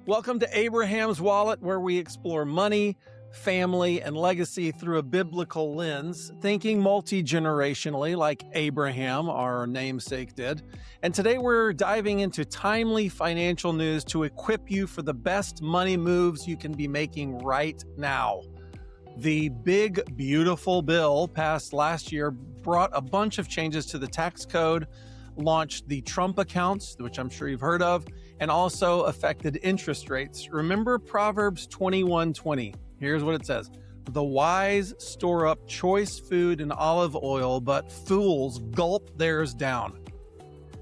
Welcome to Abraham's Wallet, where we explore money, family, and legacy through a biblical lens, thinking multi-generationally like Abraham, our namesake, did. And today we're diving into timely financial news to equip you for the best money moves you can be making right now. The big, beautiful bill passed last year brought a bunch of changes to the tax code, launched the Trump accounts, which I'm sure you've heard of, and also affected interest rates. Remember Proverbs 21:20. Here's what it says. The wise store up choice food and olive oil, but fools gulp theirs down.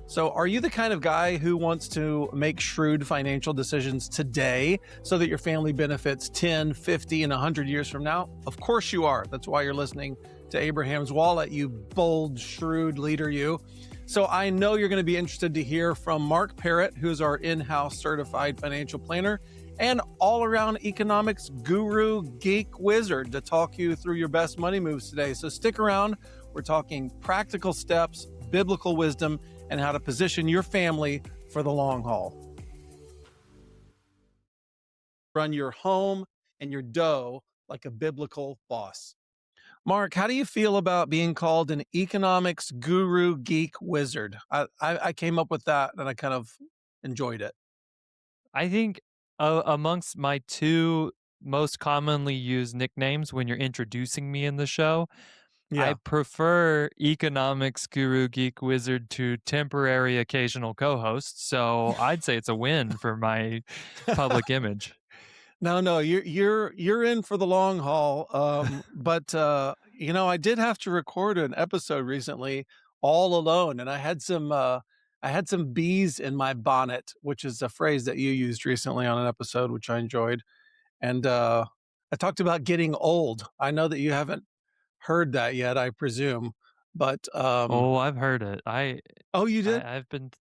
So are you the kind of guy who wants to make shrewd financial decisions today so that your family benefits 10, 50, and 100 years from now? Of course you are. That's why you're listening to Abraham's Wallet, you bold, shrewd leader, you. So I know you're going to be interested to hear from Mark Parrott, who's our in-house certified financial planner and all-around economics guru, geek wizard, to talk you through your best money moves today. So stick around. We're talking practical steps, biblical wisdom, and how to position your family for the long haul. Run your home and your dough like a biblical boss. Mark, how do you feel about being called an economics guru, geek wizard? I came up with that and I kind of enjoyed it. I think amongst my two most commonly used nicknames when you're introducing me in the show, I Yeah. prefer economics guru geek wizard to temporary occasional co-host. So I'd say it's a win for my public image. No, you're in for the long haul. But I did have to record an episode recently all alone, and I had some bees in my bonnet, which is a phrase that you used recently on an episode, which I enjoyed. And I talked about getting old. I know that you haven't heard that yet, I presume, but Oh, I've heard it. I, oh, you did? I I've been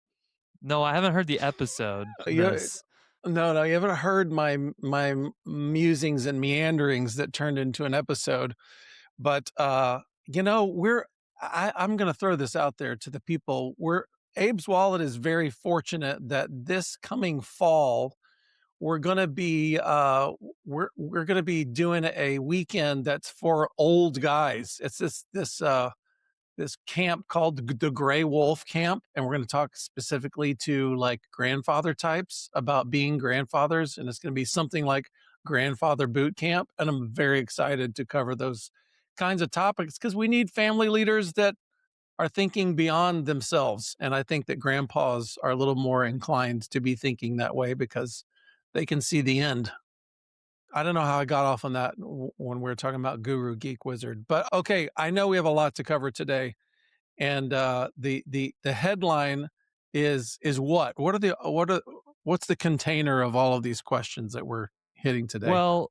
no, I haven't heard the episode. You This. No, you haven't heard my musings and meanderings that turned into an episode. But I'm going to throw this out there to the people. Abe's Wallet is very fortunate that this coming fall we're going to be we're going to be doing a weekend that's for old guys. It's this camp called the Gray Wolf Camp, and we're going to talk specifically to like grandfather types about being grandfathers, and it's going to be something like grandfather boot camp. And I'm very excited to cover those kinds of topics because we need family leaders that are thinking beyond themselves. And I think that grandpas are a little more inclined to be thinking that way because they can see the end. I don't know how I got off on that when we were talking about Guru Geek Wizard, but okay, I know we have a lot to cover today, and the headline is what? What's the container of all of these questions that we're hitting today? Well,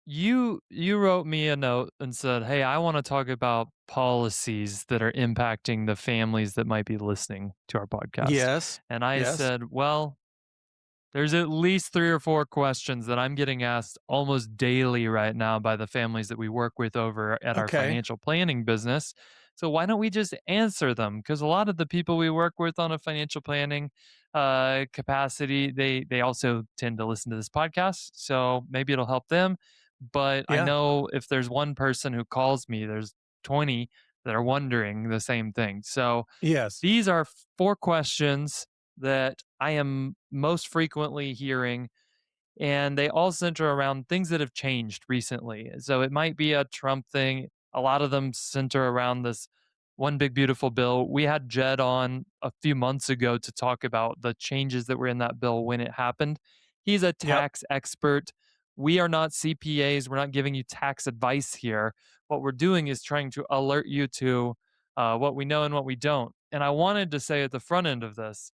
you wrote me a note and said, "Hey, I want to talk about policies that are impacting the families that might be listening to our podcast." Yes, And I yes, said, "Well, there's at least 3 or 4 questions that I'm getting asked almost daily right now by the families that we work with over at our okay, financial planning business. So why don't we just answer them? Because a lot of the people we work with on a financial planning capacity, they also tend to listen to this podcast. So maybe it'll help them. But I yeah, know if there's one person who calls me, there's 20 that are wondering the same thing. So yes, these are 4 questions that I am most frequently hearing, and they all center around things that have changed recently. So it might be a Trump thing. A lot of them center around this one big beautiful bill. We had Jed on a few months ago to talk about the changes that were in that bill when it happened. He's a yep, tax expert. We are not CPAs. We're not giving you tax advice here. What we're doing is trying to alert you to what we know and what we don't. And I wanted to say at the front end of this,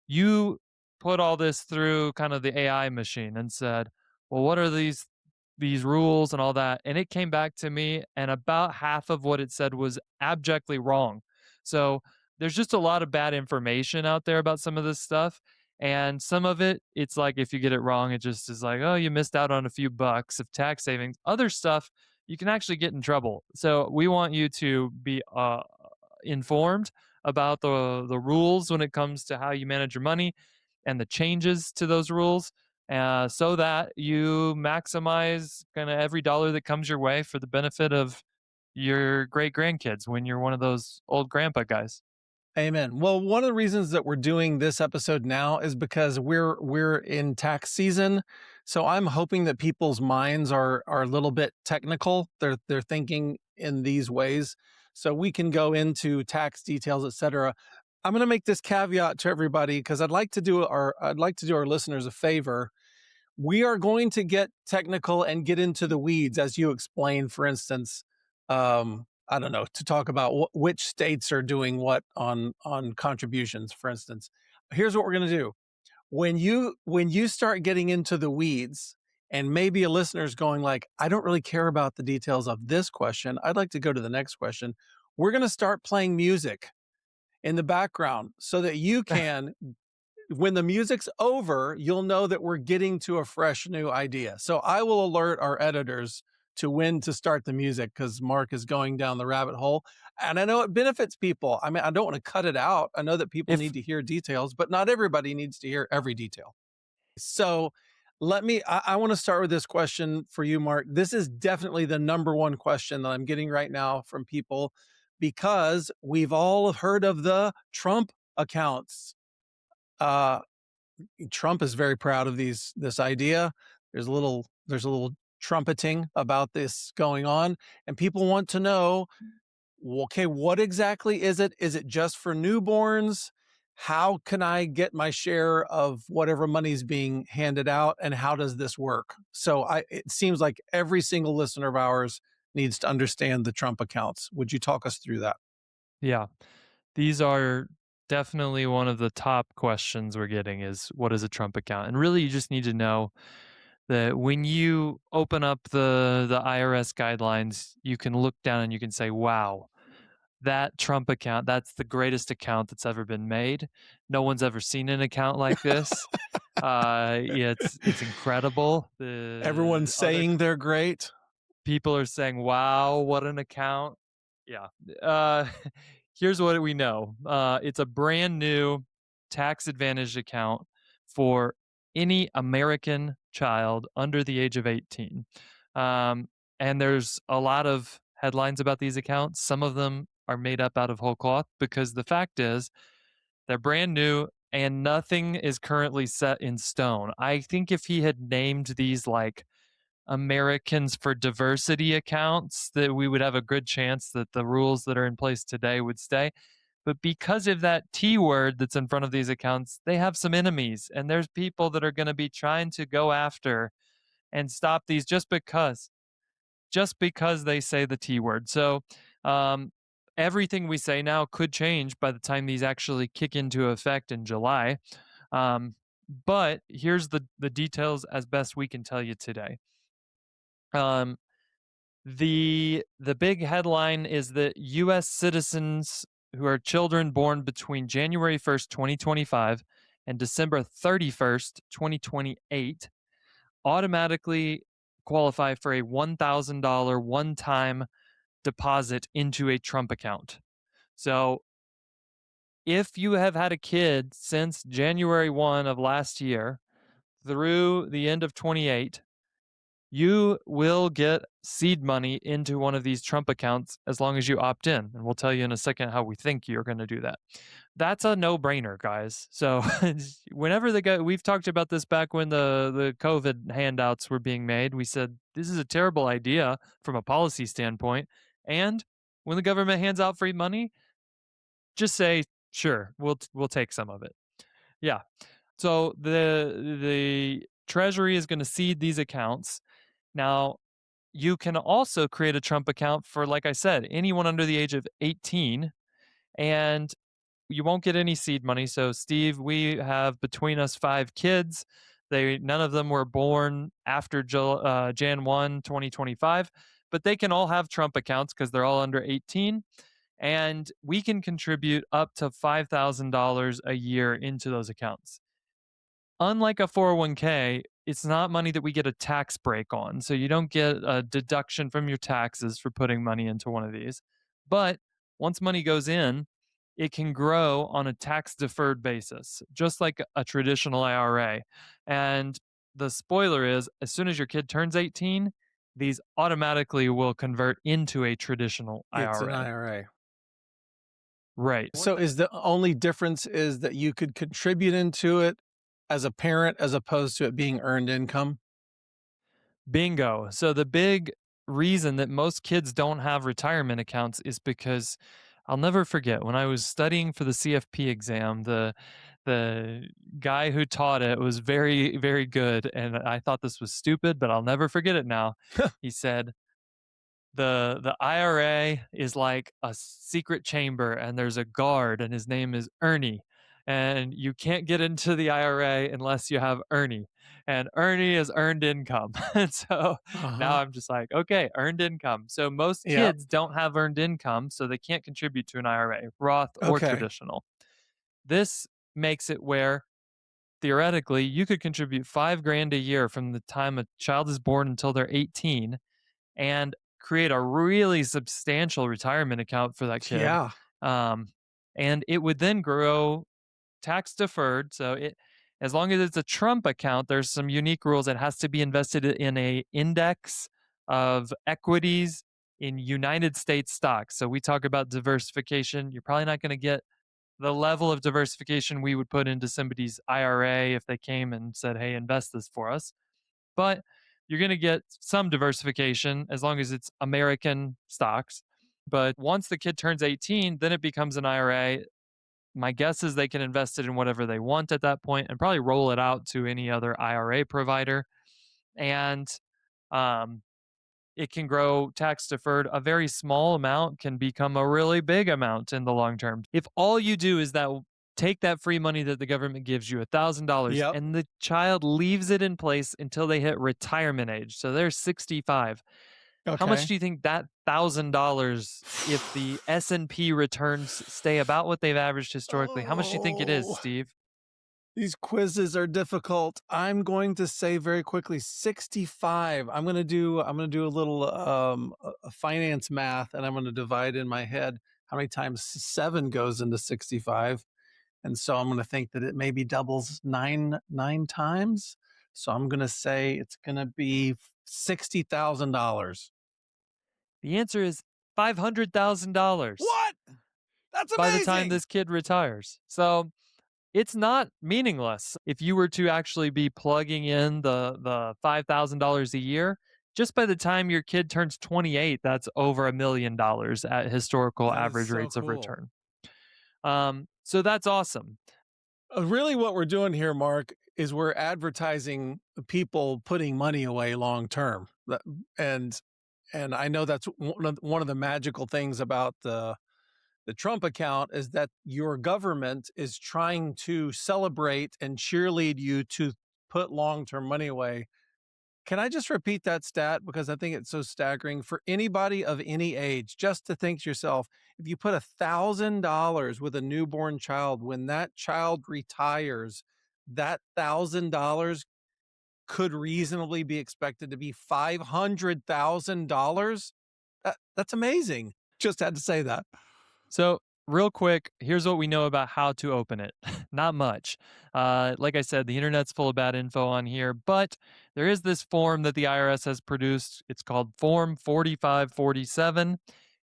you put all this through kind of the AI machine and said, "Well, what are these rules and all that?" And it came back to me, and about half of what it said was abjectly wrong. So there's just a lot of bad information out there about some of this stuff. And some of it, it's like if you get it wrong, it just is like, oh, you missed out on a few bucks of tax savings. Other stuff, you can actually get in trouble. So we want you to be informed about the rules when it comes to how you manage your money and the changes to those rules. so that you maximize kind of every dollar that comes your way for the benefit of your great grandkids when you're one of those old grandpa guys. Amen. Well, one of the reasons that we're doing this episode now is because we're in tax season. So I'm hoping that people's minds are a little bit technical. They're thinking in these ways. So we can go into tax details, et cetera. I'm going to make this caveat to everybody because I'd like to do our listeners a favor. We are going to get technical and get into the weeds, as you explained, for instance. I don't know, to talk about which states are doing what on contributions, for instance. Here's what we're going to do. When you start getting into the weeds, and maybe a listener's going like, I don't really care about the details of this question. I'd like to go to the next question. We're going to start playing music in the background so that you can, when the music's over, you'll know that we're getting to a fresh new idea. So I will alert our editors to when to start the music because Mark is going down the rabbit hole. And I know it benefits people. I mean, I don't want to cut it out. I know that people If need to hear details, but not everybody needs to hear every detail. So I want to start with this question for you, Mark. This is definitely the number one question that I'm getting right now from people because we've all heard of the Trump accounts. Uh, Trump is very proud of this idea. There's a little trumpeting about this going on, and people want to know, well, okay, what exactly is it? Is it just for newborns? How can I get my share of whatever money's being handed out, and how does this work? So it seems like every single listener of ours needs to understand the Trump accounts. Would you talk us through that? Yeah, these are definitely one of the top questions we're getting is what is a Trump account? And really you just need to know that when you open up the IRS guidelines, you can look down and you can say, "Wow, that Trump account, that's the greatest account that's ever been made. No one's ever seen an account like this. Yeah, it's incredible." Everyone's The other saying they're great. people are saying, "Wow, what an account." Yeah. Uh, here's what we know. It's a brand new tax advantaged account for any American child under the age of 18. Um, and there's a lot of headlines about these accounts. Some of them are made up out of whole cloth because the fact is they're brand new and nothing is currently set in stone. I think if he had named these like Americans for Diversity accounts, that we would have a good chance that the rules that are in place today would stay. But because of that T word that's in front of these accounts, they have some enemies. And there's people that are going to be trying to go after and stop these just because they say the T word. So um, everything we say now could change by the time these actually kick into effect in July. Um, but here's the details as best we can tell you today. Um, the big headline is that US citizens who are children born between January 1st, 2025 and December 31st, 2028 automatically qualify for a $1,000 one-time deposit into a Trump account. So, if you have had a kid since January 1 of last year through the end of 28, you will get seed money into one of these Trump accounts as long as you opt in. And we'll tell you in a second how we think you're going to do that. That's a no brainer, guys. So, whenever we've talked about this back when the COVID handouts were being made, we said this is a terrible idea from a policy standpoint. And when the government hands out free money, just say, sure, we'll take some of it. Yeah. So the Treasury is going to seed these accounts. Now, you can also create a Trump account for, like I said, anyone under the age of 18, and you won't get any seed money. So, Steve, we have between us 5 kids. None of them were born after Jan 1, 2025, but they can all have Trump accounts because they're all under 18. And we can contribute up to $5,000 a year into those accounts. Unlike a 401k, it's not money that we get a tax break on. So you don't get a deduction from your taxes for putting money into one of these. But once money goes in, it can grow on a tax deferred basis, just like a traditional IRA. And the spoiler is as soon as your kid turns 18, these automatically will convert into a traditional It's an IRA. IRA. Right. So is the only difference is that you could contribute into it as a parent as opposed to it being earned income? Bingo. So the big reason that most kids don't have retirement accounts is because I'll never forget when I was studying for the CFP exam, the guy who taught it was very, very good. And I thought this was stupid, but I'll never forget it now. He said, the IRA is like a secret chamber and there's a guard and his name is Ernie. And you can't get into the IRA unless you have Ernie. And Ernie is earned income. And so now Uh-huh. I'm just like, okay, earned income. So most Yep. kids don't have earned income, so they can't contribute to an IRA, Roth or Okay. traditional. This makes it where theoretically you could contribute 5 grand a year from the time a child is born until they're 18 and create a really substantial retirement account for that kid. Yeah. Um, and it would then grow tax deferred. So as long as it's a Trump account, there's some unique rules. It has to be invested in a index of equities in United States stocks. So we talk about diversification. You're probably not going to get the level of diversification we would put into somebody's IRA if they came and said, "Hey, invest this for us." But you're going to get some diversification as long as it's American stocks. But once the kid turns 18, then it becomes an IRA. My guess is they can invest it in whatever they want at that point and probably roll it out to any other IRA provider. And um, it can grow tax deferred. A very small amount can become a really big amount in the long term. If all you do is that take that free money that the government gives you, $1,000, Yep. and the child leaves it in place until they hit retirement age. So they're 65. How much Okay. do you think that $1,000, if the S&P returns stay about what they've averaged historically, how much do you think it is, Oh, Steve? these quizzes are difficult. I'm going to say very quickly 65. I'm going to do a little finance math and I'm going to divide in my head how many times 7 goes into 65. And so I'm going to think that it maybe doubles nine times. So I'm going to say it's going to be $60,000. The answer is $500,000 What? That's by the time amazing. this kid retires. So it's not meaningless. If you were to actually be plugging in the $5,000 a year, just by the time your kid turns 28, that's over $1 million at historical That is average so rates of cool. return. So that's awesome. Really, what we're doing here, Mark, is we're advertising people putting money away long term. And I know that's one of the magical things about the Trump account is that your government is trying to celebrate and cheerlead you to put long term money away. Can I just repeat that stat because I think it's so staggering for anybody of any age just to think to yourself, if you put $1,000 with a newborn child, when that child retires, that $1,000 could reasonably be expected to be $500,000. That's amazing. Just had to say that. So, real quick, here's what we know about how to open it. Not much. Like I said, the internet's full of bad info on here, but there is this form that the IRS has produced. It's called Form 4547.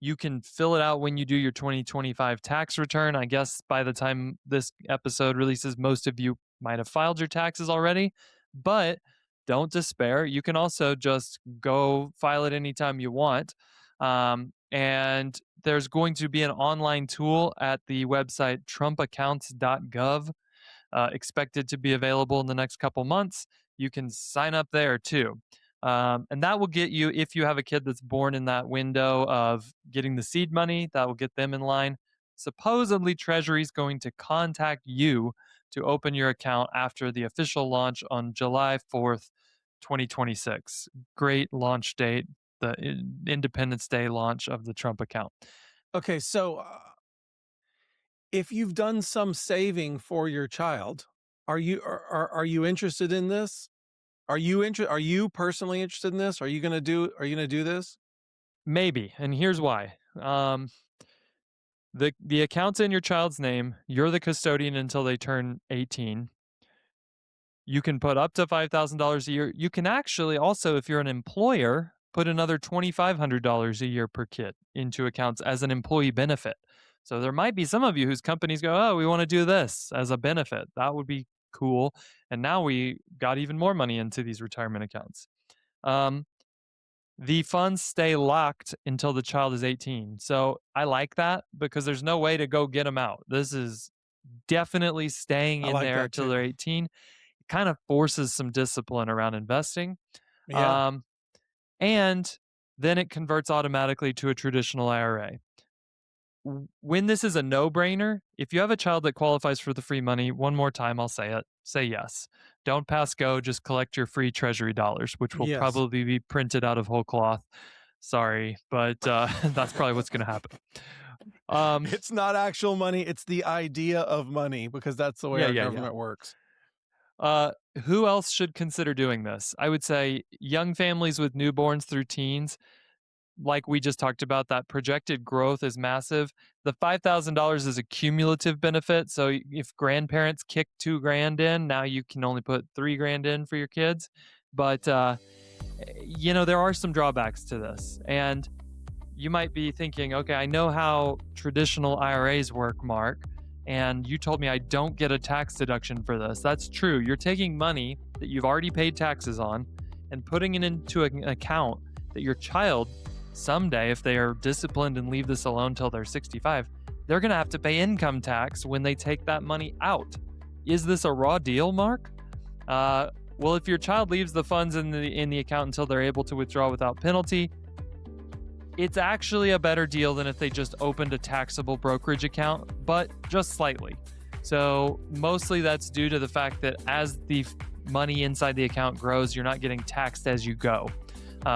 You can fill it out when you do your 2025 tax return. I guess by the time this episode releases, most of you might have filed your taxes already, but don't despair. You can also just go file it anytime you want. And there's going to be an online tool at the website trumpaccounts.gov, expected to be available in the next couple months. You can sign up there too. And that will get you, if you have a kid that's born in that window of getting the seed money, that will get them in line. Supposedly, Treasury is going to contact you to open your account after the official launch on July 4th, 2026. Great launch date, the Independence Day launch of the Trump account. Okay, so if you've done some saving for your child, are you interested in this? Are you personally interested in this? Are you gonna do this? Maybe, and here's why. The account's in your child's name. You're the custodian until they turn 18. You can put up to $5,000 a year. You can actually also, if you're an employer, put another $2,500 a year per kid into accounts as an employee benefit. So there might be some of you whose companies go, oh, we want to do this as a benefit. That would be cool. And now we got even more money into these retirement accounts. Um, the funds stay locked until the child is 18. So I like that because there's no way to go get them out. This is definitely staying I in like there that till they're too. 18. It kind of forces some discipline around investing. Yeah, Um, and then it converts automatically to a traditional IRA. When this is a no brainer, if you have a child that qualifies for the free money, one more time, I'll say it, say yes. Don't pass go, just collect your free treasury dollars, which will yes. probably be printed out of whole cloth. Sorry, but that's probably what's going to happen. Um, It's not actual money, it's the idea of money because that's the way yeah, our yeah, yeah. government works. Uh, who else should consider doing this? I would say young families with newborns through teens, like we just talked about, that projected growth is massive. The $5,000 is a cumulative benefit. So if grandparents kick 2 grand in, now you can only put 3 grand in for your kids. But, there are some drawbacks to this. And you might be thinking, okay, I know how traditional IRAs work, Mark, and you told me I don't get a tax deduction for this. That's true. You're taking money that you've already paid taxes on and putting it into an account that your child someday, if they are disciplined and leave this alone till they're 65, they're going to have to pay income tax when they take that money out. Is this a raw deal, Mark? Well, if your child leaves the funds in the account until they're able to withdraw without penalty, it's actually a better deal than if they just opened a taxable brokerage account, but just slightly. So, mostly that's due to the fact that as the money inside the account grows, you're not getting taxed as you go.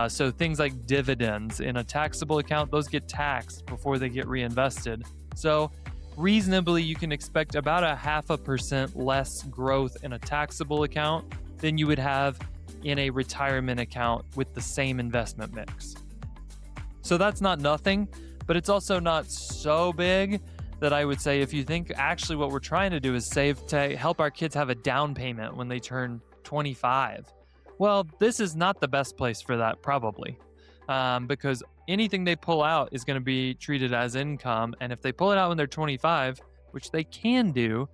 So, things like dividends in a taxable account, those get taxed before they get reinvested. So, reasonably, you can expect about a 0.5% less growth in a taxable account than you would have in a retirement account with the same investment mix. So that's not nothing, but it's also not so big that I would say if you think actually what we're trying to do is save to help our kids have a down payment when they turn 25. Well, this is not the best place for that, probably, because anything they pull out is going to be treated as income. And if they pull it out when they're 25, which they can do,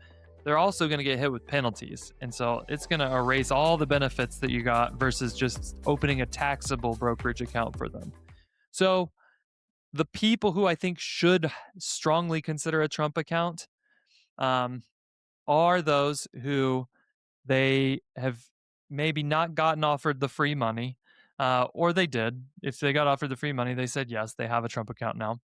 they're also going to get hit with penalties. And so it's going to erase all the benefits that you got versus just opening a taxable brokerage account for them. So the people who I think should strongly consider a Trump account um, are those who they have maybe not gotten offered the free money, or they did. If they got offered the free money, they said yes, they have a Trump account now.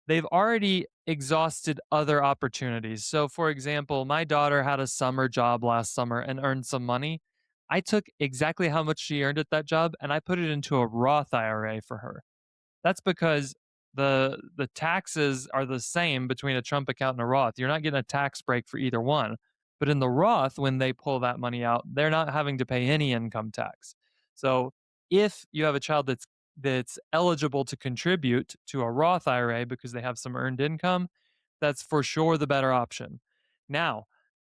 They've already exhausted other opportunities. So, for example, my daughter had a summer job last summer and earned some money. I took exactly how much she earned at that job and I put it into a Roth IRA for her. That's because the taxes are the same between a Trump account and a Roth. You're not getting a tax break for either one. But in the Roth, when they pull that money out, they're not having to pay any income tax. So if you have a child that's eligible to contribute to a Roth IRA because they have some earned income, that's for sure the better option. Now,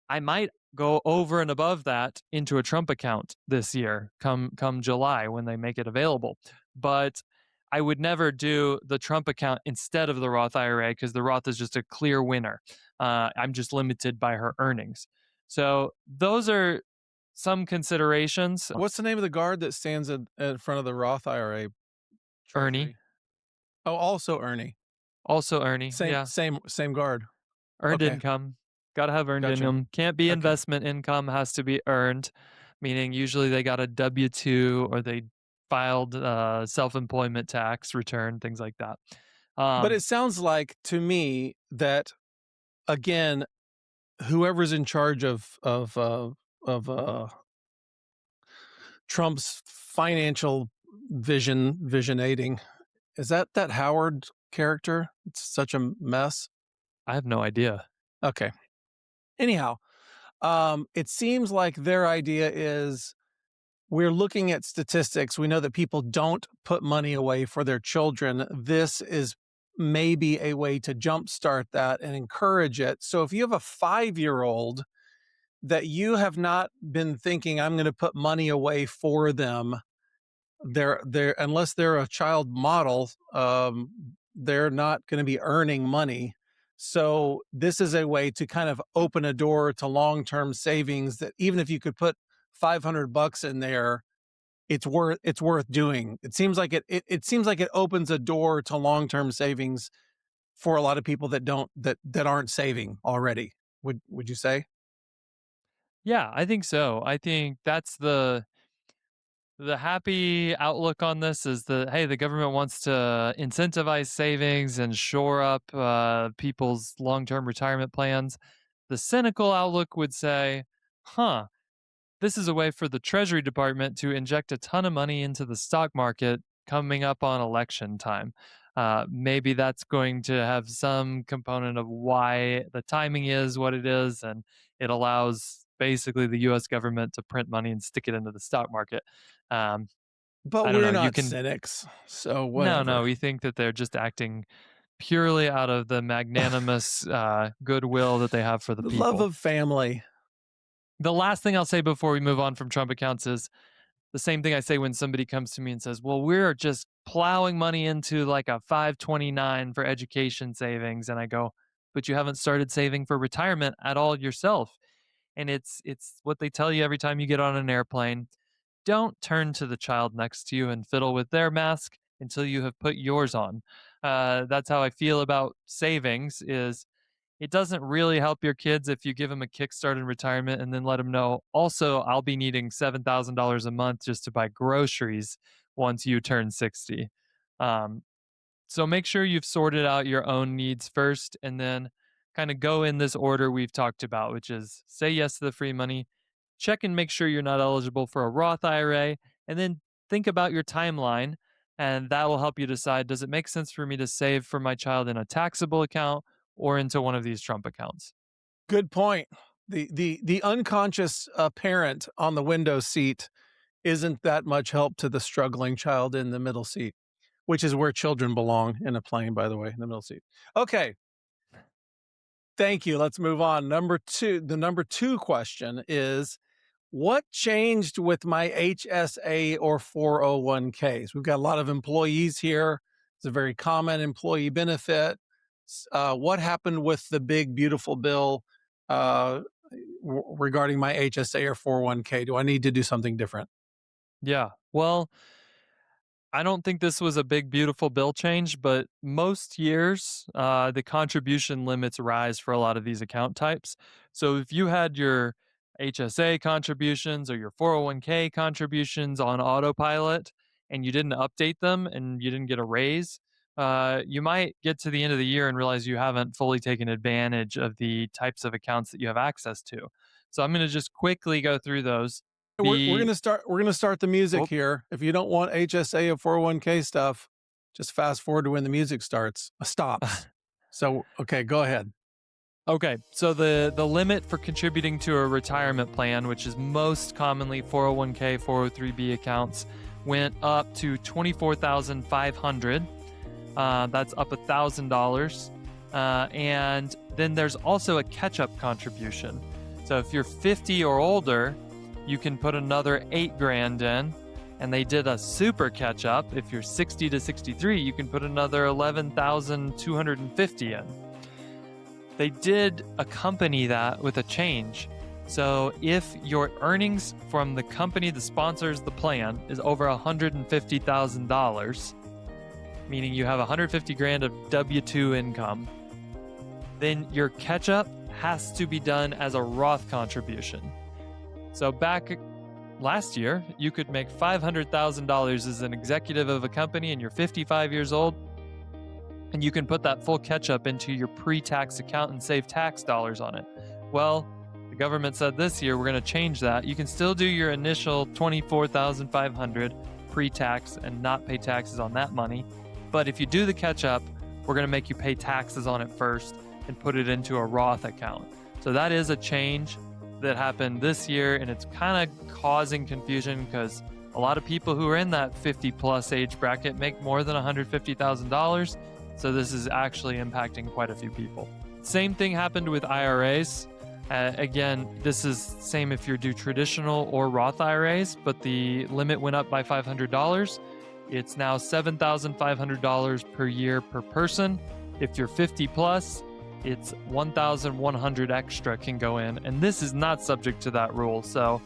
I might go over and above that into a Trump account this year, come July when they make it available. But I would never do the Trump account instead of the Roth IRA because the Roth is just a clear winner. I'm just limited by her earnings. So those are some considerations. What's the name of the guard that stands in front of the Roth IRA Ernie, treasury? Oh, also Ernie. also Ernie, Same yeah, same same guard. earned Okay, income. Got to have earned gotcha. income. Can't be Okay. investment income. Has to be earned, meaning usually they got a W-2 or they filed self-employment tax return, things like that. But Um, it sounds like to me that again, whoever's in charge of Trump's financial visionating, is that Howard character? It's such a mess. I have no idea. Okay. Anyhow, it seems like their idea is we're looking at statistics. We know that people don't put money away for their children. This is maybe a way to jumpstart that and encourage it. So if you have a 5-year-old that you have not been thinking, I'm going to put money away for them. They're unless they're a child model, they're not going to be earning money. So this is a way to kind of open a door to long-term savings that even if you could put $500 in there, it's worth doing. It seems like it seems like it opens a door to long-term savings for a lot of people that aren't saving already. Would you say? Yeah, I think so. I think that's the happy outlook on this is that, hey, the government wants to incentivize savings and shore up people's long-term retirement plans. The cynical outlook would say, huh, this is a way for the Treasury Department to inject a ton of money into the stock market coming up on election time. Maybe that's going to have some component of why the timing is what it is, and it allows basically the US government to print money and stick it into the stock market. Um, But I don't we're know. You not can, cynics, so no, whatever. we think that they're just acting purely out of the magnanimous goodwill that they have for the The love people. of family. The last thing I'll say before we move on from Trump accounts is the same thing I say when somebody comes to me and says, "Well, we're just plowing money into like a 529 for education savings." And I go, "But you haven't started saving for retirement at all yourself." And it's what they tell you every time you get on an airplane. Don't turn to the child next to you and fiddle with their mask until you have put yours on. That's how I feel about savings is it doesn't really help your kids if you give them a kickstart in retirement and then let them know, also, I'll be needing $7,000 a month just to buy groceries once you turn 60. Um, so make sure you've sorted out your own needs first and then kind of go in this order we've talked about, which is say yes to the free money, check and make sure you're not eligible for a Roth IRA, and then think about your timeline. And that will help you decide, does it make sense for me to save for my child in a taxable account or into one of these Trump accounts? Good point. The unconscious parent on the window seat isn't that much help to the struggling child in the middle seat, which is where children belong in a plane, by the way, in the middle seat. Okay, thank you. Let's move on. Number two, the number two question is what changed with my HSA or 401ks? We've got a lot of employees here. It's a very common employee benefit. What happened with the big, beautiful bill uh, regarding my HSA or 401k? Do I need to do something different? Yeah. Well, I don't think this was a big, beautiful bill change, but most years, the contribution limits rise for a lot of these account types. So if you had your HSA contributions or your 401k contributions on autopilot and you didn't update them and you didn't get a raise, you might get to the end of the year and realize you haven't fully taken advantage of the types of accounts that you have access to. So I'm going to just quickly go through those. We're The gonna start. We're gonna start the music oh, here. If you don't want HSA or 401k stuff, just fast forward to when the music stops. So okay, go ahead. Okay, so the limit for contributing to a retirement plan, which is most commonly 401k, 403b accounts, went up to 24,500. That's up $1,000, and then there's also a catch-up contribution. So if you're 50 or older, you can put another 8 grand in, and they did a super catch-up. If you're 60 to 63, you can put another 11,250 in. They did accompany that with a change. So if your earnings from the company that sponsors the plan is over $150,000, meaning you have 150 grand of W-2 income, then your catch up has to be done as a Roth contribution. So back last year, you could make $500,000 as an executive of a company and you're 55 years old, and you can put that full catch up into your pre-tax account and save tax dollars on it. Well, the government said this year we're going to change that. You can still do your initial $24,500 pre-tax and not pay taxes on that money. But if you do the catch up, we're going to make you pay taxes on it first and put it into a Roth account. So that is a change that happened this year, and it's kind of causing confusion because a lot of people who are in that 50 plus age bracket make more than $150,000. So this is actually impacting quite a few people. Same thing happened with IRAs. Again, this is same if you do traditional or Roth IRAs, but the limit went up by $500. It's now $7,500 per year per person. If you're 50 plus, it's 1,100 extra can go in, and this is not subject to that rule. So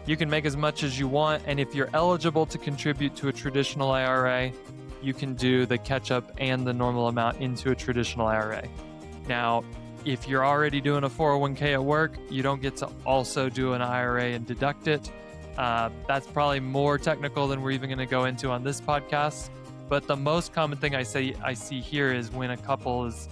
you can make as much as you want, and if you're eligible to contribute to a traditional IRA, you can do the catch up and the normal amount into a traditional IRA. Now, if you're already doing a 401k at work, you don't get to also do an IRA and deduct it. That's probably more technical than we're even going to go into on this podcast. But the most common thing I see here is when a couple is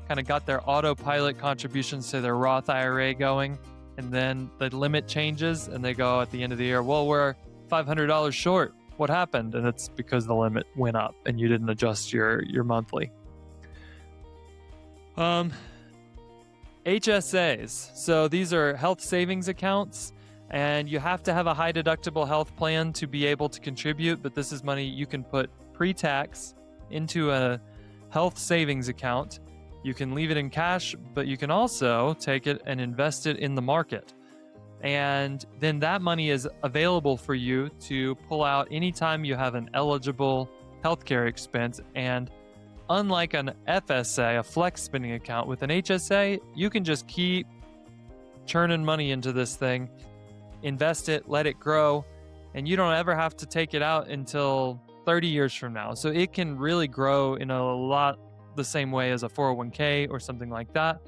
kind of got their autopilot contributions to their Roth IRA going, and then the limit changes, and they go at the end of the year, well, we're $500 short. What happened? And it's because the limit went up and you didn't adjust your monthly. HSAs. So these are health savings accounts, and you have to have a high deductible health plan to be able to contribute, but this is money you can put pre-tax into a health savings account. You can leave it in cash, but you can also take it and invest it in the market. And then that money is available for you to pull out anytime you have an eligible healthcare expense. And unlike an FSA, a flex spending account, with an HSA, you can just keep churning money into this thing, invest it, let it grow, and you don't ever have to take it out until 30 years from now. So it can really grow in a lot the same way as a 401k or something like that.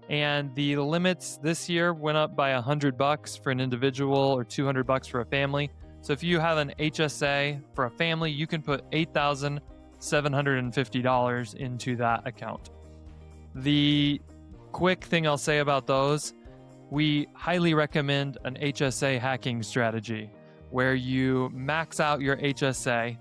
And the limits this year went up by $100 for an individual or $200 for a family. So if you have an HSA for a family, you can put $8,750 into that account. The quick thing I'll say about those, we highly recommend an HSA hacking strategy where you max out your HSA,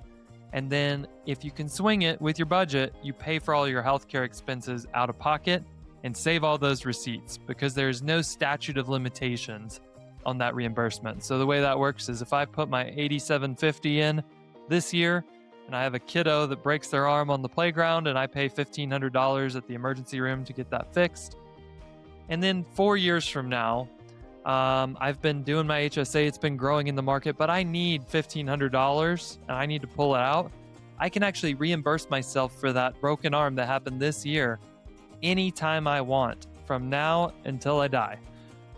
and then if you can swing it with your budget, you pay for all your healthcare expenses out of pocket and save all those receipts, because there's no statute of limitations on that reimbursement. So the way that works is if I put my $8,750 in this year and I have a kiddo that breaks their arm on the playground and I pay $1,500 at the emergency room to get that fixed, and then 4 years from now, I've been doing my HSA, it's been growing in the market, but I need $1,500 and I need to pull it out, I can actually reimburse myself for that broken arm that happened this year anytime I want from now until I die.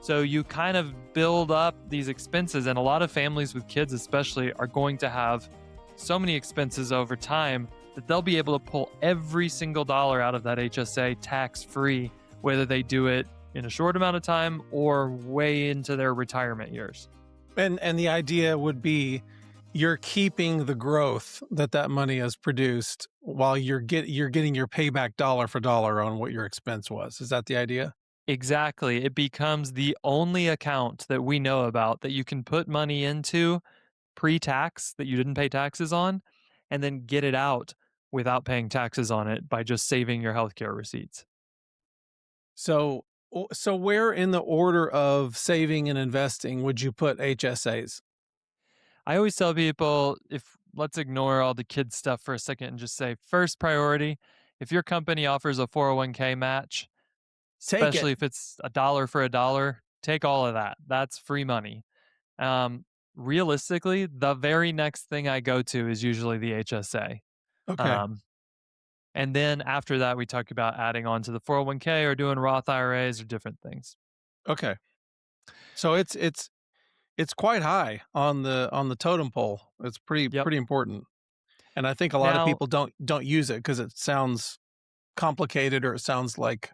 So you kind of build up these expenses, and a lot of families with kids especially are going to have so many expenses over time that they'll be able to pull every single dollar out of that HSA tax-free, whether they do it in a short amount of time or way into their retirement years. And the idea would be you're keeping the growth that money has produced while you're getting your payback dollar for dollar on what your expense was. Is that the idea? Exactly. It becomes the only account that we know about that you can put money into pre-tax that you didn't pay taxes on, and then get it out without paying taxes on it by just saving your healthcare receipts. So where in the order of saving and investing would you put HSAs? I always tell people, if let's ignore all the kids stuff for a second and just say first priority, if your company offers a 401k match, Take it. especially if it's a dollar for a dollar, take all of that. That's free money. Realistically, the very next thing I go to is usually the HSA. Okay. Um, and then after that, we talk about adding on to the 401k or doing Roth IRAs or different things. Okay. So it's quite high on the totem pole. It's Yep. pretty important. And I think a lot of Now, people don't use it because it sounds complicated, or it sounds like,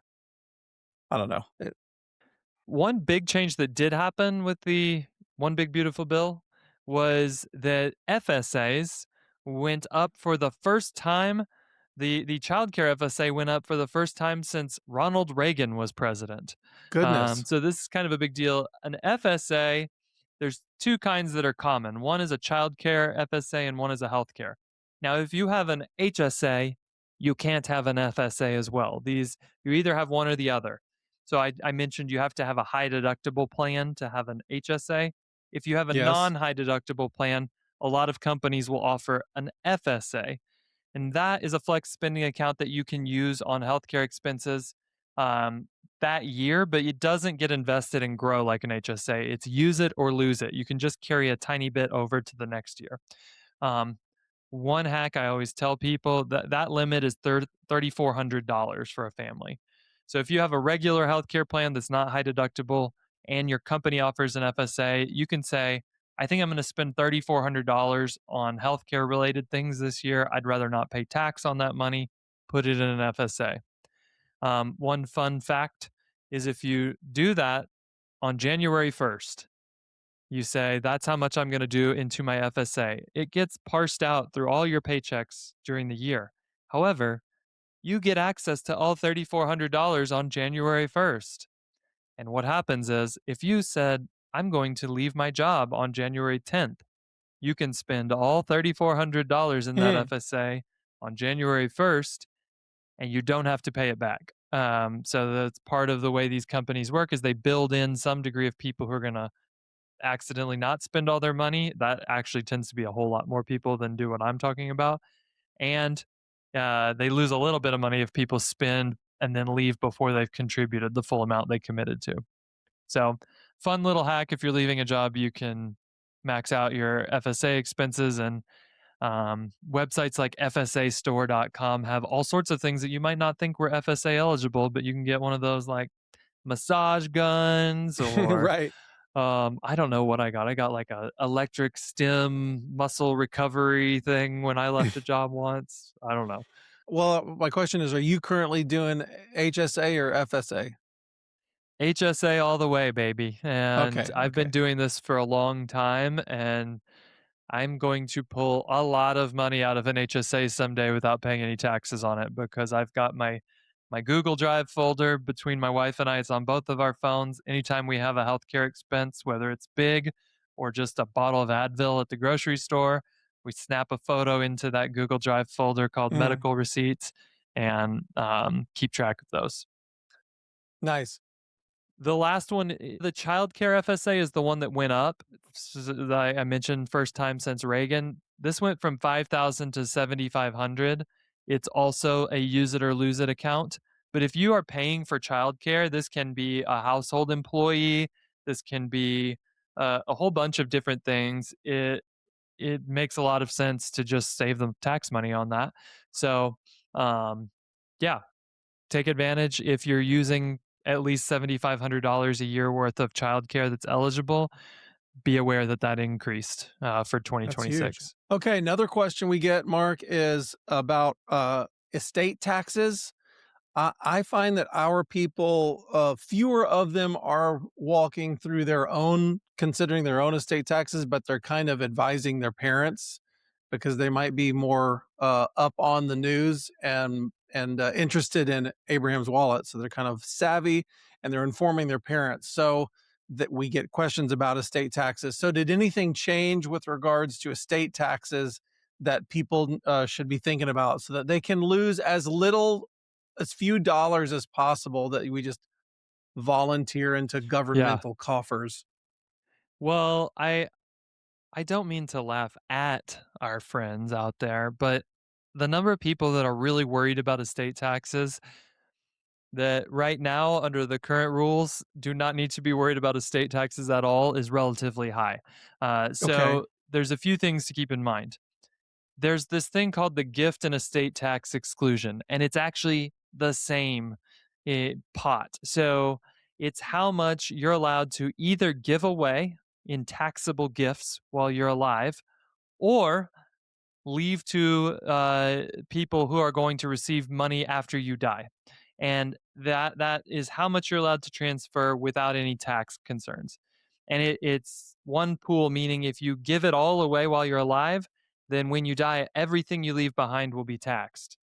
I don't know. one big change that did happen with the One Big Beautiful Bill was that FSAs went up for the first time. The childcare FSA went up for the first time since Ronald Reagan was president. Goodness. So this is kind of a big deal. An FSA, there's two kinds that are common. One is a childcare FSA and one is a healthcare. Now, if you have an HSA, you can't have an FSA as well. You either have one or the other. So I mentioned you have to have a high deductible plan to have an HSA. If you have a Yes. non-high deductible plan, a lot of companies will offer an FSA. And that is a flex spending account that you can use on healthcare expenses. um, that year, but it doesn't get invested and grow like an HSA. It's use it or lose it. You can just carry a tiny bit over to the next year. Um, One hack I always tell people that that limit is $3,400 for a family. So if you have a regular healthcare plan that's not high deductible and your company offers an FSA, you can say, I think I'm going to spend $3,400 on healthcare related things this year. I'd rather not pay tax on that money. Put it in an FSA. One fun fact is if you do that on January 1st, you say, that's how much I'm going to do into my FSA. It gets parsed out through all your paychecks during the year. However, you get access to all $3,400 on January 1st. And what happens is if you said, I'm going to leave my job on January 10th, you can spend all $3,400 in that Hmm. FSA on January 1st and you don't have to pay it back. So that's part of the way these companies work is they build in some degree of people who are going to accidentally not spend all their money. That actually tends to be a whole lot more people than do what I'm talking about. And they lose a little bit of money if people spend and then leave before they've contributed the full amount they committed to. So, fun little hack if you're leaving a job, you can max out your FSA expenses. And websites like FSAstore.com have all sorts of things that you might not think were FSA eligible, but you can get one of those like massage guns or Right. I don't know what I got. I got like a electric stim muscle recovery thing when I left a job once. I don't know. Well, my question is, are you currently doing HSA or FSA? HSA all the way, baby. And Okay. I've been Okay. doing this for a long time and I'm going to pull a lot of money out of an HSA someday without paying any taxes on it because I've got my Google Drive folder between my wife and I. It's on both of our phones. Anytime we have a healthcare expense, whether it's big or just a bottle of Advil at the grocery store, we snap a photo into that Google Drive folder called Mhm. medical receipts and keep track of those. Nice. The last one, the childcare FSA is the one that went up. I mentioned first time since Reagan. This went from 5,000 to 7,500. It's also a use it or lose it account. But if you are paying for childcare, this can be a household employee. This can be a whole bunch of different things. It makes a lot of sense to just save them tax money on that. So, um, yeah, take advantage if you're using at least $7,500 a year worth of childcare that's eligible. Be aware that that increased for That's huge. 2026. Okay. Another question we get, Mark, is about estate taxes. I find that our people, fewer of them are walking through their own, considering their own estate taxes, but they're kind of advising their parents because they might be more up on the news and interested in Abraham's wallet. So they're kind of savvy and they're informing their parents. So that we get questions about estate taxes. So did anything change with regards to estate taxes that people should be thinking about so that they can lose as few dollars as possible that we just volunteer into Yeah. governmental coffers? Well, I don't mean to laugh at our friends out there, but the number of people that are really worried about estate taxes that right now under the current rules do not need to be worried about estate taxes at all is relatively high. Okay. So there's a few things to keep in mind. There's this thing called the gift and estate tax exclusion, and it's actually the same pot. So it's how much you're allowed to either give away in taxable gifts while you're alive or leave to people who are going to receive money after you die. And that is how much you're allowed to transfer without any tax concerns. And it's one pool, meaning if you give it all away while you're alive, then when you die, everything you leave behind will be taxed.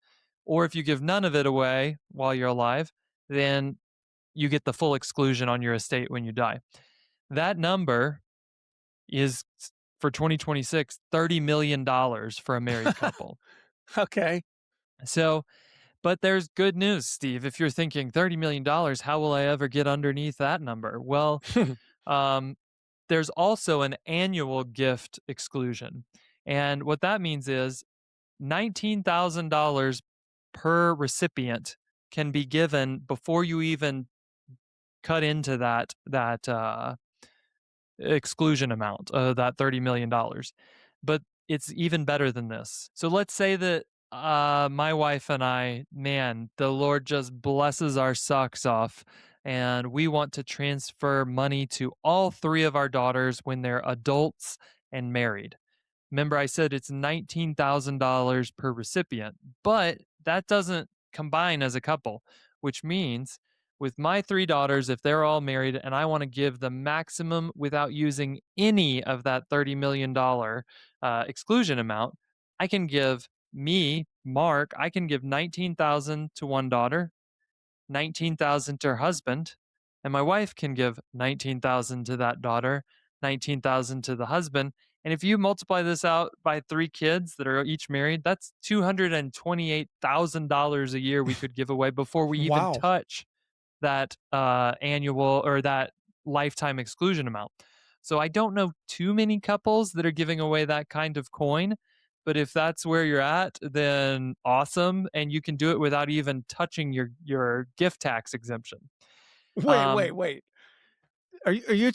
Or if you give none of it away while you're alive, then you get the full exclusion on your estate when you die. That number is for 2026 $30 million for a married couple. Okay. So, but there's good news, Steve. If you're thinking $30 million, how will I ever get underneath that number? Well, um, there's also an annual gift exclusion. And what that means is $19,000 per recipient can be given before you even cut into that exclusion amount, that $30 million. But it's even better than this. So let's say that my wife and I, man, the Lord just blesses our socks off, and we want to transfer money to all three of our daughters when they're adults and married. Remember, I said it's $19,000 per recipient, but that doesn't combine as a couple, which means with my three daughters, if they're all married and I want to give the maximum without using any of that $30 million exclusion amount, I can give Mark, I can give 19,000 to one daughter, 19,000 to her husband, and my wife can give 19,000 to that daughter, 19,000 to the husband. And if you multiply this out by three kids that are each married, that's $228,000 a year we could give away before we even Wow. touch that annual or that lifetime exclusion amount. So I don't know too many couples that are giving away that kind of coin, but if that's where you're at, then awesome, and you can do it without even touching your gift tax exemption. Wait, wait, Um, wait. Are you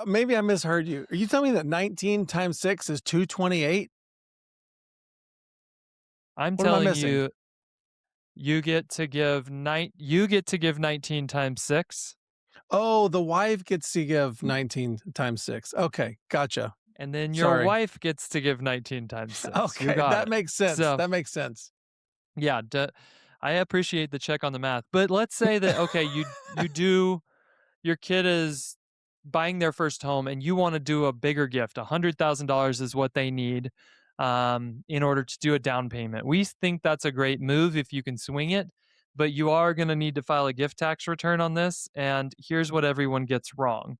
maybe I misheard you. Are you telling me that 19 times 6 is 228? I'm What am I telling missing? you, you get to give 19 times 6, Oh, the wife gets to give 19 times 6. Okay, gotcha. and then your Sorry. wife gets to give 19 times 6. You Okay, got that it. makes sense. So That makes sense. yeah, I appreciate the check on the math. But let's say that okay, you do your kid is buying their first home and you want to do a bigger gift. $100,000 is what they need in order to do a down payment. We think that's a great move if you can swing it, but you are going to need to file a gift tax return on this. And here's what everyone gets wrong.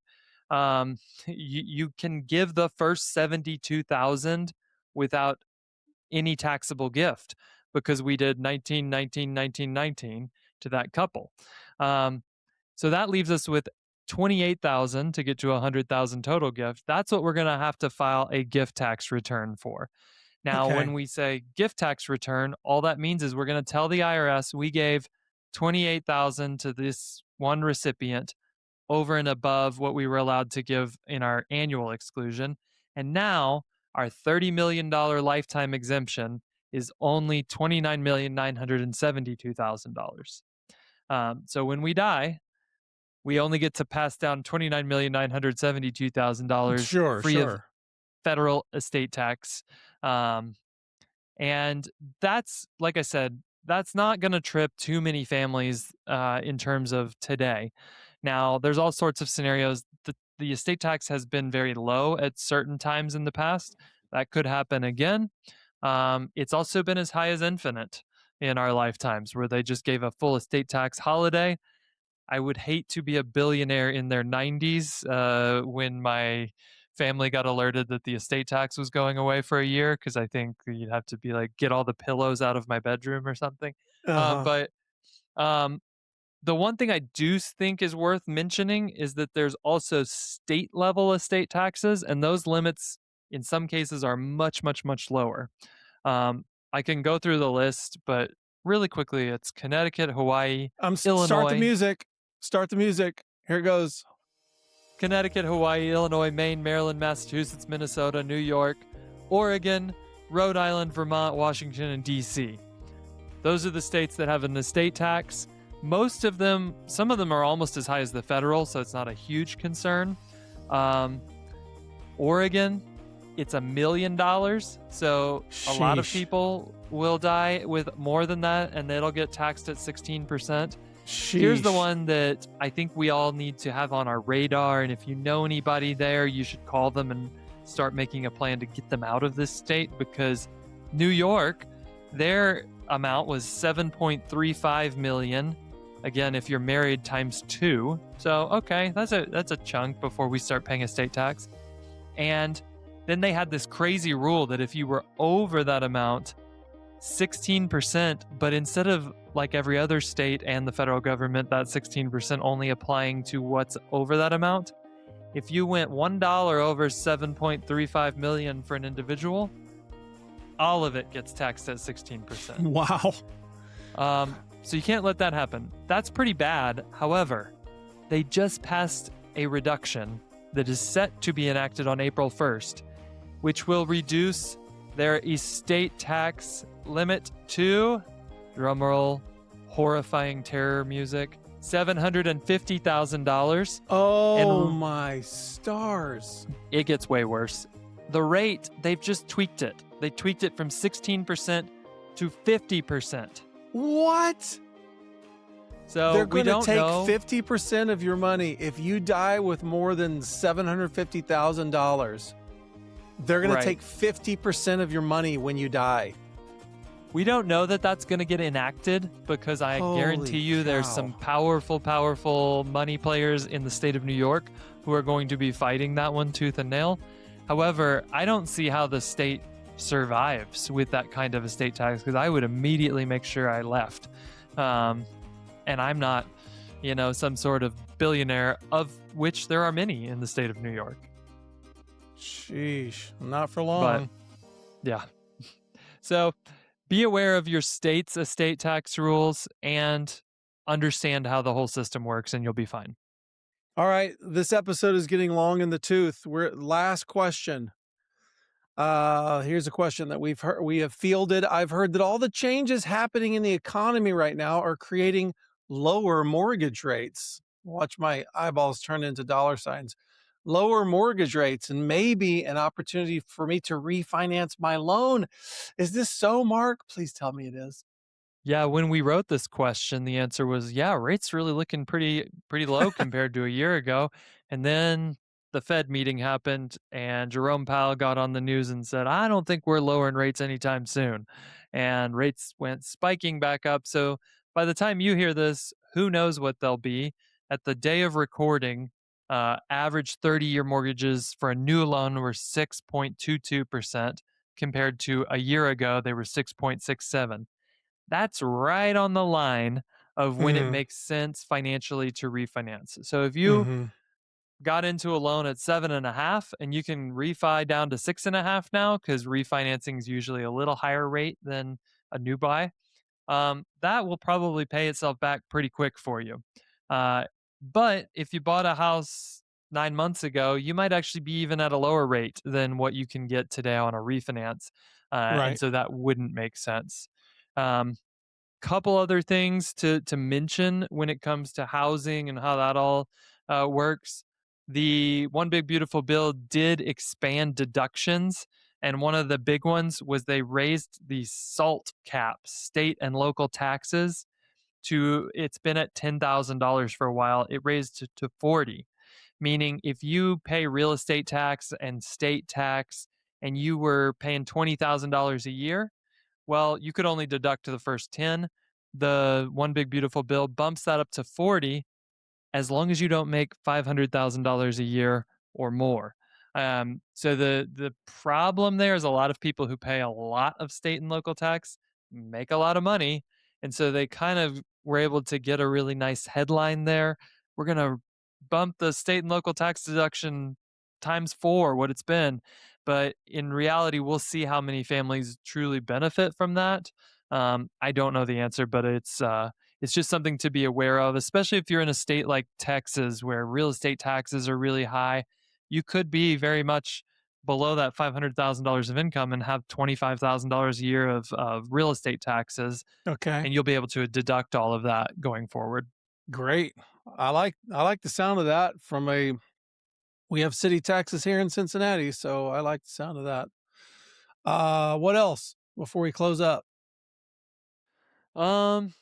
You can give the first 72,000 without any taxable gift because we did 19, 19, 19, 19 to that couple. So that leaves us with 28,000 to get to 100,000 total gift. That's what we're going to have to file a gift tax return for. Now, Okay. when we say gift tax return, all that means is we're going to tell the IRS we gave 28,000 to this one recipient over and above what we were allowed to give in our annual exclusion. And now our $30 million lifetime exemption is only $29,972,000. So when we die, we only get to pass down $29,972,000 Sure, free of sure. federal estate tax. And that's, like I said, that's not going to trip too many families in terms of today. Now, there's all sorts of scenarios. The estate tax has been very low at certain times in the past. That could happen again. It's also been as high as infinite in our lifetimes, where they just gave a full estate tax holiday. I would hate to be a billionaire in their 90s when my family got alerted that the estate tax was going away for a year, because I think you'd have to be like, get all the pillows out of my bedroom or something. Uh-huh. But um, the one thing I do think is worth mentioning is that there's also state level estate taxes, and those limits in some cases are much, much, much lower. I can go through the list, but really quickly, it's Connecticut, Hawaii, Start the Illinois, music. Start the music. Here it goes. Connecticut, Hawaii, Illinois, Maine, Maryland, Massachusetts, Minnesota, New York, Oregon, Rhode Island, Vermont, Washington, and DC. Those are the states that have an estate tax. Most of them, some of them are almost as high as the federal, so it's not a huge concern. Oregon, it's $1 million. So a lot of Sheesh. people will die with more than that, and it'll get taxed at 16%. Sheesh. Here's the one that I think we all need to have on our radar. And if you know anybody there, you should call them and start making a plan to get them out of this state, because New York, their amount was 7.35 million. Again, if you're married, times 2. So, okay, that's a chunk before we start paying estate tax. And then they had this crazy rule that if you were over that amount, 16%, but instead of like every other state and the federal government, that 16% only applying to what's over that amount. If you went $1 over 7.35 million for an individual, all of it gets taxed at 16%. Wow. So you can't let that happen. That's pretty bad. However, they just passed a reduction that is set to be enacted on April 1st, which will reduce their estate tax limit to, drumroll, horrifying terror music, $750,000. Oh And my stars. it gets way worse. The rate, they've just tweaked it. They tweaked it from 16% to 50%. What? So They're we going to don't take know. 50% of your money if you die with more than $750,000. They're going to Right. take 50% of your money when you die. We don't know that that's going to get enacted because I guarantee Holy you there's cow. some powerful money players in the state of New York who are going to be fighting that one tooth and nail. However, I don't see how the state survives with that kind of estate tax because I would immediately make sure I left. And I'm not, some sort of billionaire, of which there are many in the state of New York. Sheesh. Not for But long. yeah. So be aware of your state's estate tax rules and understand how the whole system works, and you'll be fine. All right. This episode is getting long in the tooth. We're last question. Here's a question that we have fielded. I've heard that all the changes happening in the economy right now are creating lower mortgage rates. Watch my eyeballs turn into dollar signs. Lower mortgage rates and maybe an opportunity for me to refinance my loan. Is this so, Mark? Please tell me it is. Yeah, when we wrote this question, the answer was, yeah, rates really looking pretty low compared to a year ago. And then the Fed meeting happened and Jerome Powell got on the news and said, I don't think we're lowering rates anytime soon. And rates went spiking back up. So by the time you hear this, who knows what they'll be. At the day of recording, average 30-year mortgages for a new loan were 6.22% compared to a year ago, they were 6.67. That's right on the line of when it Hmm. makes sense financially to refinance. So if you Hmm. got into a loan at 7.5 and you can refi down to 6.5 now, because refinancing is usually a little higher rate than a new buy, that will probably pay itself back pretty quick for you. Uh, but if you bought a house 9 months ago, you might actually be even at a lower rate than what you can get today on a refinance. And Right. so that wouldn't make sense. Um, Couple other things to mention when it comes to housing and how that all works. The One Big Beautiful Bill did expand deductions, and one of the big ones was they raised the SALT cap, state and local taxes, to it's been at $10,000 for a while. It raised to 40, meaning if you pay real estate tax and state tax and you were paying $20,000 a year, well, you could only deduct to the first 10. The One Big Beautiful Bill bumps that up to 40 as long as you don't make $500,000 a year or more. So the problem there is a lot of people who pay a lot of state and local tax make a lot of money, and so they kind of were able to get a really nice headline there. We're gonna bump the state and local tax deduction times four what it's been, but in reality, we'll see how many families truly benefit from that. I don't know the answer, but it's just something to be aware of, especially if you're in a state like Texas where real estate taxes are really high. You could be very much below that $500,000 of income and have $25,000 a year of real estate taxes, Okay. and you'll be able to deduct all of that going forward. Great. I like the sound of that from a we have city taxes here in Cincinnati, so I like the sound of that. What else before we close up? Um,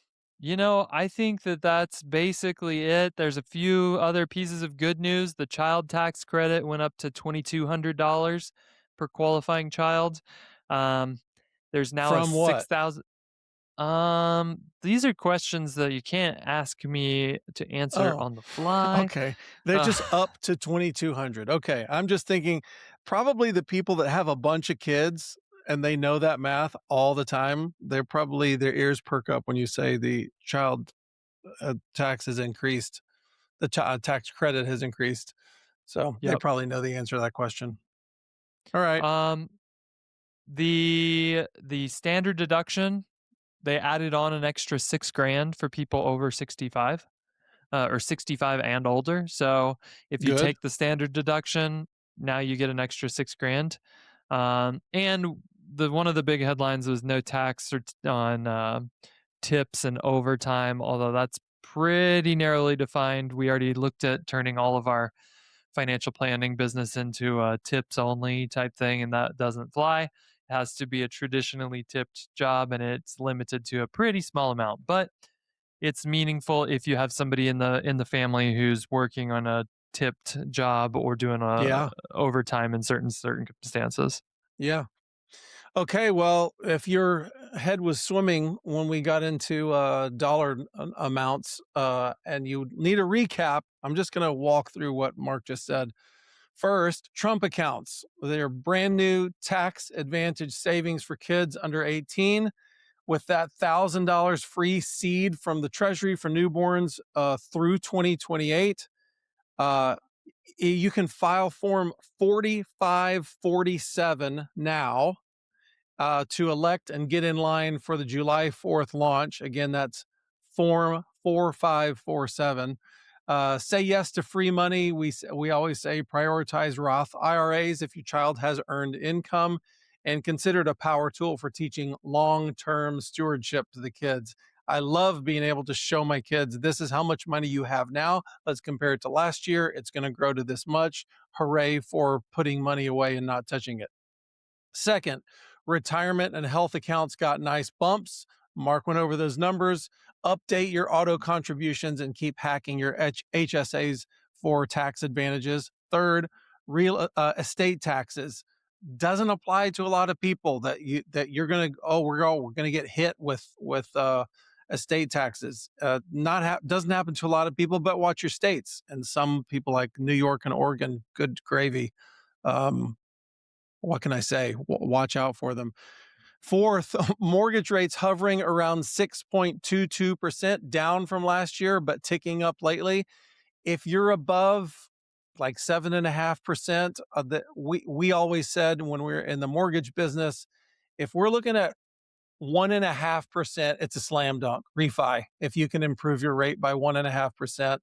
I think that that's basically it. There's a few other pieces of good news. The child tax credit went up to $2,200 per qualifying child. Um, there's now a From what? 6,000. These are questions that you can't ask me to answer Oh, on the fly. okay. They're Uh, just up to 2,200. Okay. I'm just thinking probably the people that have a bunch of kids and they know that math all the time, they're probably their ears perk up when you say the child tax has increased, the tax credit has increased. So they yep. probably know the answer to that question. All right. Um, the standard deduction They added on an extra 6 grand for people over 65, or 65 and older. So if you Good. take the standard deduction, now you get an extra 6 grand. And one of the big headlines was no tax on tips and overtime, although that's pretty narrowly defined. We already looked at turning all of our financial planning business into a tips only type thing, and that doesn't fly. It has to be a traditionally tipped job, and it's limited to a pretty small amount. But it's meaningful if you have somebody in the family who's working on a tipped job or doing a Yeah. overtime in certain circumstances. Yeah. Okay, well, if your head was swimming when we got into dollar amounts and you need a recap, I'm just going to walk through what Mark just said. First, Trump accounts. They're brand new tax advantage savings for kids under 18 with that $1,000 free seed from the Treasury for newborns through 2028. Uh, you can file Form 4547 now to elect and get in line for the July 4th launch. Again, that's Form 4547. Say yes to free money. We always say prioritize Roth IRAs if your child has earned income and consider it a power tool for teaching long-term stewardship to the kids. I love being able to show my kids this is how much money you have now. Let's compare it to last year. It's going to grow to this much. Hooray for putting money away and not touching it. Second, retirement and health accounts got nice bumps. Mark went over those numbers. Update your auto contributions and keep hacking your HSAs for tax advantages. Third, real estate taxes doesn't apply to a lot of people that you're gonna we're gonna get hit with estate taxes. Doesn't happen to a lot of people, but watch your states. And some people like New York and Oregon, good gravy. What can I say? Watch out for them. Fourth, mortgage rates hovering around 6.22%, down from last year, but ticking up lately. If you're above like 7.5%, we always said when we were in the mortgage business, if we're looking at 1.5%, it's a slam dunk refi. If you can improve your rate by 1.5%,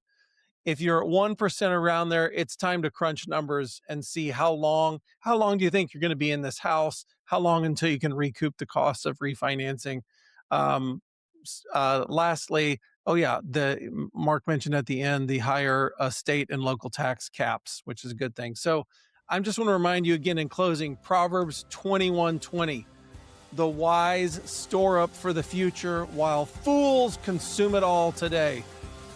if you're at 1% around there, it's time to crunch numbers and see how long do you think you're going to be in this house? How long until you can recoup the costs of refinancing? Um, Lastly, oh yeah, the Mark mentioned at the end the higher state and local tax caps, which is a good thing. So I just want to remind you again in closing, Proverbs 21:20. The wise store up for the future while fools consume it all today.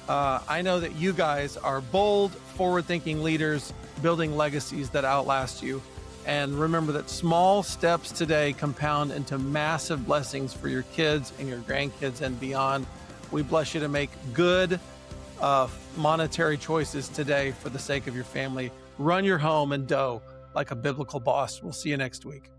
I know that you guys are bold, forward-thinking leaders building legacies that outlast you. And remember that small steps today compound into massive blessings for your kids and your grandkids and beyond. We bless you to make good monetary choices today for the sake of your family. Run your home and dough like a biblical boss. We'll see you next week.